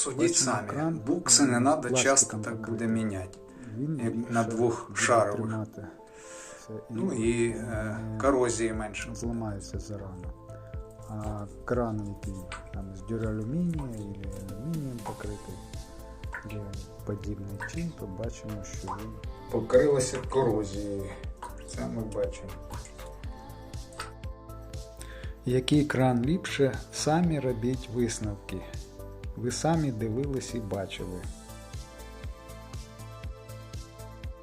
Судіть самі, букси не треба часто так буде міняти, як на двохшарових. Ну і корозії менше. Зламається зарано. А кран, який там з дюралюмінія або алюмінієм покритий, є подібний чин, то бачимо, що він Покрилося корозією. Це ми бачимо. Який кран ліпше, самі робіть висновки. Ви самі дивились і бачили.